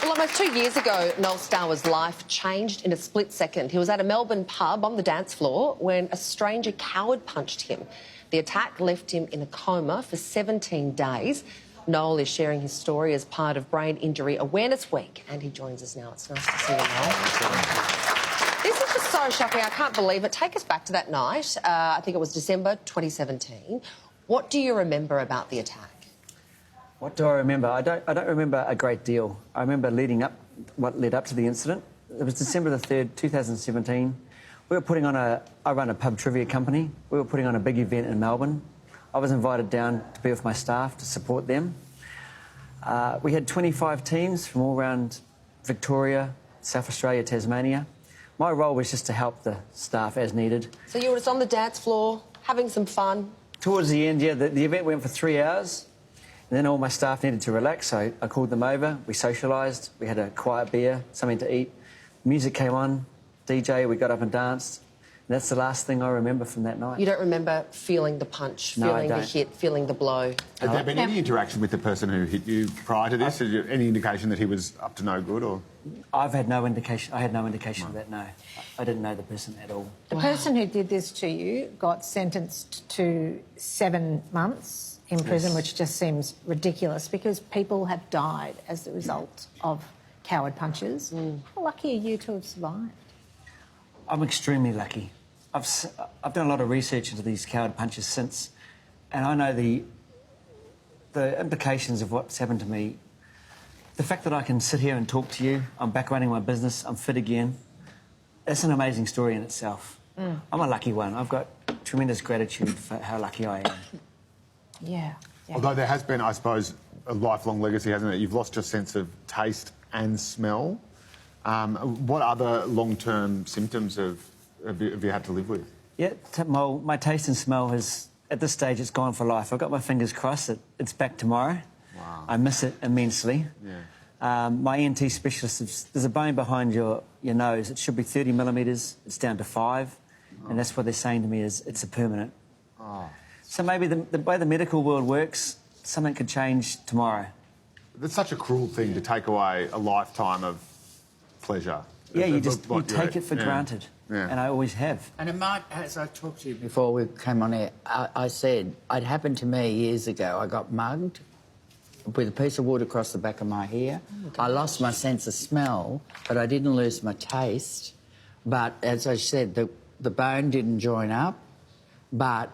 Well, almost 2 years ago, Noel Stour's life changed in a split second. He was at a Melbourne pub on the dance floor when a stranger coward punched him. The attack left him in a coma for 17 days. Noel is sharing his story as part of Brain Injury Awareness Week, and he joins us now. It's nice to see you, Noel. This is just so shocking. I can't believe it. Take us back to that night. I think it was December 2017. What do you remember about the attack? What do I remember? I don't remember a great deal. I remember what led up to the incident. It was December the 3rd, 2017. We were putting on I run a pub trivia company. We were putting on a big event in Melbourne. I was invited down to be with my staff to support them. We had 25 teams from all around Victoria, South Australia, Tasmania. My role was just to help the staff as needed. So you were just on the dance floor, having some fun? Towards the end, yeah, the event went for 3 hours. And then all my staff needed to relax, so I called them over. We socialised, we had a quiet beer, something to eat. Music came on, DJ, we got up and danced. And that's the last thing I remember from that night. You don't remember feeling the punch, No, feeling the hit, feeling the blow? Had there been any interaction with the person who hit you prior to this? Any indication that he was up to no good, or...? I've had no indication. I had no indication of that, no. I didn't know the person at all. The person who did this to you got sentenced to 7 months in prison, which just seems ridiculous because people have died as the result of coward punches. How lucky are you to have survived? I'm extremely lucky. I've done a lot of research into these coward punches since, and I know the implications of what's happened to me. The fact that I can sit here and talk to you, I'm back running my business, I'm fit again, that's an amazing story in itself. I'm a lucky one. I've got tremendous gratitude for how lucky I am. Yeah. Although there has been, I suppose, a lifelong legacy, hasn't it? You've lost your sense of taste and smell. What other long-term symptoms have you had to live with? Yeah, my taste and smell has, at this stage, it's gone for life. I've got my fingers crossed that it's back tomorrow. Wow. I miss it immensely. Yeah. My ENT specialist, there's a bone behind your nose. It should be 30 millimetres. It's down to 5. And that's what they're saying to me is it's a permanent. Oh. So maybe the way the medical world works, something could change tomorrow. That's such a cruel thing to take away a lifetime of pleasure. Yeah, you take it for granted. Yeah. And I always have. And it might, as I talked to you before we came on air, I said it happened to me years ago. I got mugged with a piece of wood across the back of my hair. I lost my sense of smell, but I didn't lose my taste. But as I said, the bone didn't join up, but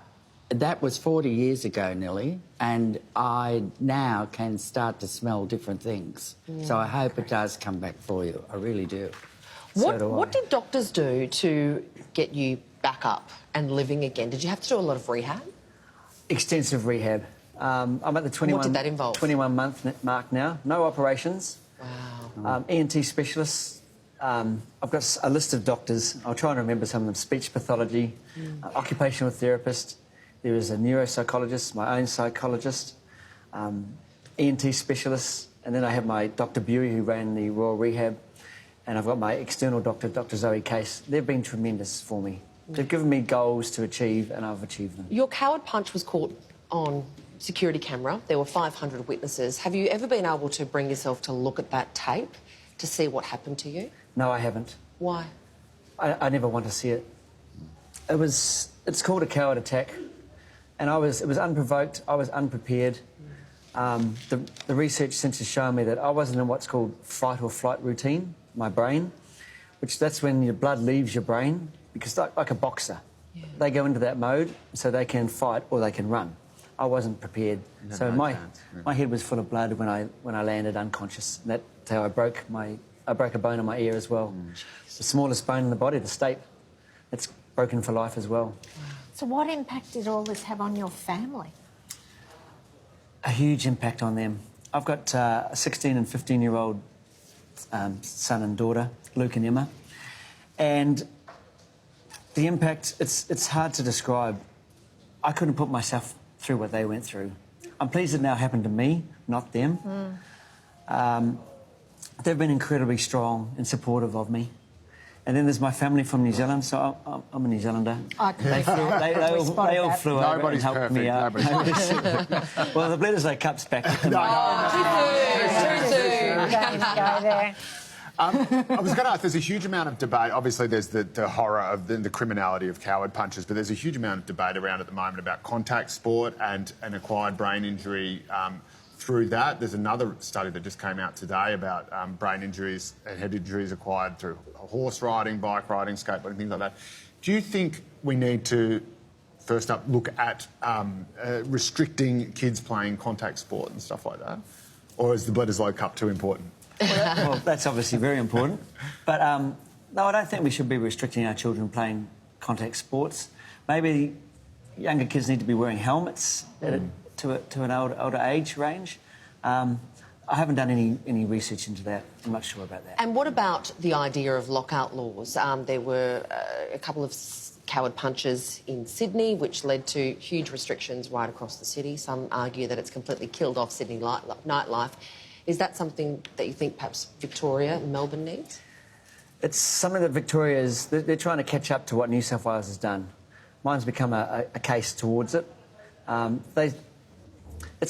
that was 40 years ago, nearly, and I now can start to smell different things. So I hope it does come back for you. I really do. What did doctors do to get you back up and living again? Did you have to do a lot of rehab? Extensive rehab. I'm at the 21, what did that involve? 21-month mark now. No operations. Wow. ENT specialists. I've got a list of doctors. I'll try and remember some of them. Speech pathology, occupational therapist. There is a neuropsychologist, my own psychologist, ENT specialist, and then I have my Dr. Bury, who ran the Royal Rehab, and I've got my external doctor, Dr. Zoe Case. They've been tremendous for me. They've given me goals to achieve, and I've achieved them. Your coward punch was caught on security camera. There were 500 witnesses. Have you ever been able to bring yourself to look at that tape to see what happened to you? No, I haven't. Why? I never want to see it. It's called a coward attack. And it was unprovoked, I was unprepared. The research since has shown me that I wasn't in what's called fight or flight routine, my brain, that's when your blood leaves your brain, because like a boxer, they go into that mode so they can fight or they can run. I wasn't prepared. So my head was full of blood when I landed unconscious. And that's how I broke a bone in my ear as well. The smallest bone in the body, the stape, it's broken for life as well. So what impact did all this have on your family? A huge impact on them. I've got a 16 and 15-year-old son and daughter, Luke and Emma, and the impact, it's hard to describe. I couldn't put myself through what they went through. I'm pleased it now happened to me, not them. They've been incredibly strong and supportive of me. And then there's my family from New Zealand, so I'm a New Zealander. They all flew over and helped me out. Well, the Bledisloe Cup's back. Too soon. go there. I was going to ask, there's a huge amount of debate. Obviously, there's the horror of the criminality of coward punches, but there's a huge amount of debate around at the moment about contact sport and an acquired brain injury through that. There's another study that just came out today about brain injuries and head injuries acquired through horse riding, bike riding, skateboarding, things like that. Do you think we need to, first up, look at restricting kids playing contact sport and stuff like that? Or is the Bledisloe Cup too important? Well, that's obviously very important. But no, I don't think we should be restricting our children playing contact sports. Maybe younger kids need to be wearing helmets to an older age range. I haven't done any research into that. I'm not sure about that. And what about the idea of lockout laws? There were a couple of coward punches in Sydney, which led to huge restrictions right across the city. Some argue that it's completely killed off Sydney nightlife. Is that something that you think perhaps Victoria and Melbourne needs? It's something that Victoria is... They're trying to catch up to what New South Wales has done. Mine's become a case towards it. This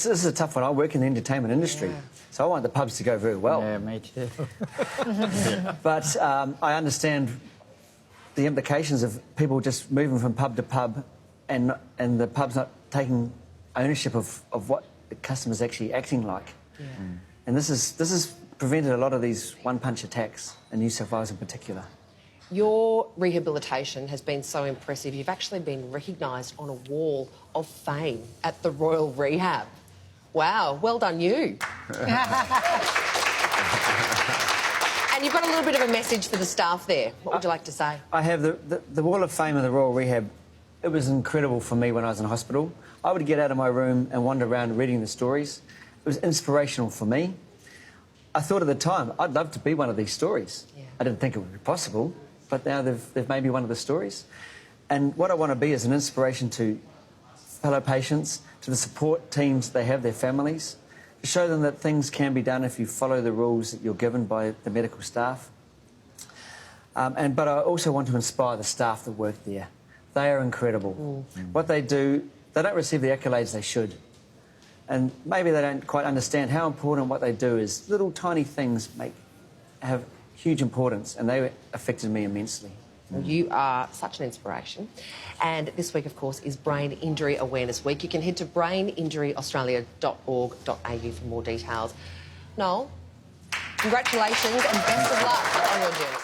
is a tough one. I work in the entertainment industry, so I want the pubs to go very well. Yeah, me too. But I understand the implications of people just moving from pub to pub and the pubs not taking ownership of what the customer's actually acting like. Yeah. And this has prevented a lot of these one-punch attacks in New South Wales in particular. Your rehabilitation has been so impressive. You've actually been recognised on a wall of fame at the Royal Rehab. Wow, well done you. And you've got a little bit of a message for the staff there. What would you like to say? I have the Wall of Fame of the Royal Rehab. It was incredible for me when I was in hospital. I would get out of my room and wander around reading the stories. It was inspirational for me. I thought at the time, I'd love to be one of these stories. Yeah. I didn't think it would be possible, but now they've made me one of the stories. And what I want to be is an inspiration to fellow patients, to the support teams they have, their families, to show them that things can be done if you follow the rules that you're given by the medical staff. But I also want to inspire the staff that work there. They are incredible. What they do, they don't receive the accolades they should. And maybe they don't quite understand how important what they do is. Little tiny things have huge importance, and they affected me immensely. Well, you are such an inspiration. And this week, of course, is Brain Injury Awareness Week. You can head to braininjuryaustralia.org.au for more details. Noel, congratulations and best of luck on your journey.